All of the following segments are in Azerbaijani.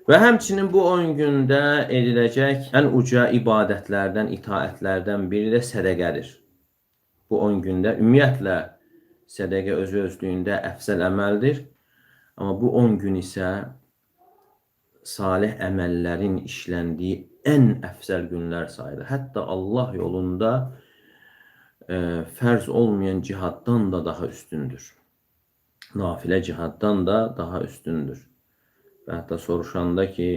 Və həmçinin bu 10 gündə ediləcək ən uca ibadətlərdən, itaətlərdən biri də sədəqədir. Bu 10 gündə ümumiyyətlə sədəqə özü-özlüyündə əfzəl əməldir. Amma bu 10 gün isə salih əməllərin işləndiyi ən əfzəl günlər sayılır. Hətta Allah yolunda fərz olmayan cihaddan da daha üstündür. Nafilə cihaddan da daha üstündür. Və hətta soruşanda ki,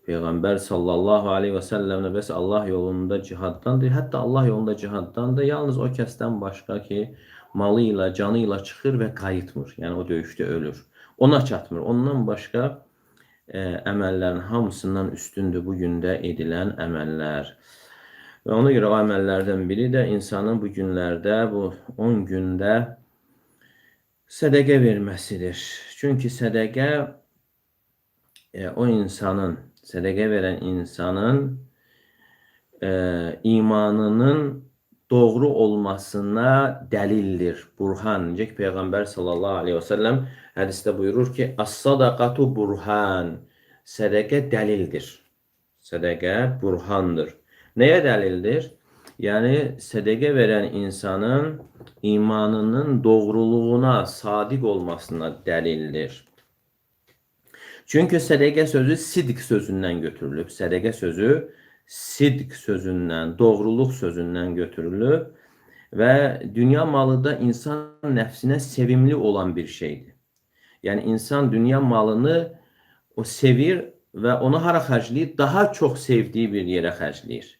Peyğəmbər sallallahu aleyhi və səlləmlə bəs Allah yolunda cihaddandır. Hətta Allah yolunda cihaddandır. Yalnız o kəsdən başqa ki, malı ilə, canı ilə çıxır və qayıtmır. Yəni o döyüşdə ölür. Ona çatmır. Ondan başqa əməllərin hamısından üstündür bu gündə edilən əməllər. Və ona görə o əməllərdən biri də insanın bu günlərdə, bu 10 gündə sədəqə verməsidir. Çünki sədəqə o insanın, sədəqə verən insanın imanının doğru olmasına dəlildir, burhan. Necə ki, Peyğəmbər sallallahu aleyhi və səlləm hədisdə buyurur ki, As-sadaqatu burhan, sədəqə dəlildir, sədəqə burhandır. Nəyə dəlildir? Yəni, sədəqə verən insanın imanının doğruluğuna, sadiq olmasına dəlildir. Çünki sədəqə sözü sidq sözündən götürülüb. Sədəqə sözü sidq sözündən, doğruluq sözündən götürülüb və dünya malı da insan nəfsinə sevimli olan bir şeydir. Yəni, insan dünya malını o sevir və onu hara xərcləyir? Daha çox sevdiyi bir yerə xərcləyir.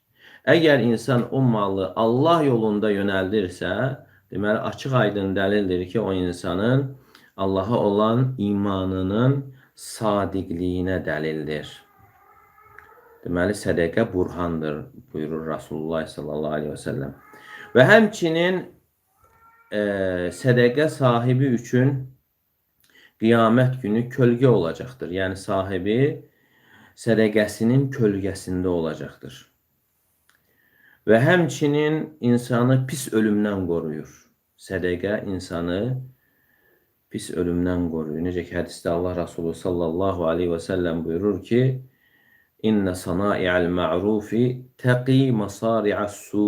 Əgər insan o malı Allah yolunda yönəldirsə, deməli, açıq aydın dəlildir ki, o insanın Allaha olan imanının sadiqliyinə dəlildir. Deməli, sədəqə burhandır, buyurur Rasulullah sallallahu aleyhi və səlləm. Və həmçinin sədəqə sahibi üçün qiyamət günü kölgə olacaqdır. Yəni, sahibi sədəqəsinin kölgəsində olacaqdır. Və həmçinin insanı pis ölümdən qoruyur. Sədəqə insanı pis ölümdən qoruyur. Necə ki, hədisdə Allah Rasulü sallallahu aleyhi və səlləm buyurur ki, İnnə sanai'əl ma'rufi təqi masari'əs-su.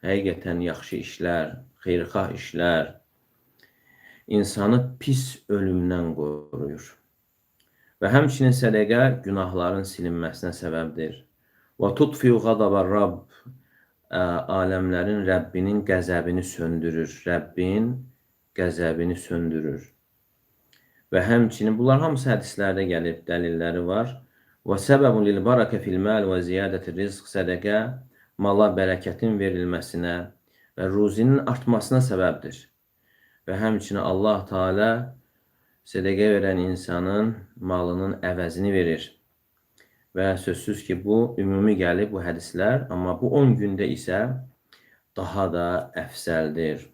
Həqiqətən yaxşı işlər, xeyrxah işlər insanı pis ölümdən qoruyur. Və həmçinin sədəqə günahların silinməsinə səbəbdir. Və tutfi'u ghadabər Rabb, aləmlərin Rəbbinin qəzəbini söndürür. Rəbbin qəzəbini söndürür. Və həmçinin, bunlar hamısı hədislərdə gəlib, dəlilləri var. Və səbəbun lil barakə fil mal və ziyadətir rizq, sədəqə mala bərəkətin verilməsinə və ruzinin artmasına səbəbdir. Və həmçinin Allah Teala sədəqə verən insanın malının əvəzini verir. Və sözsüz ki, bu ümumi gəlib bu hədislər, amma bu 10 gündə isə daha da əfsəldir.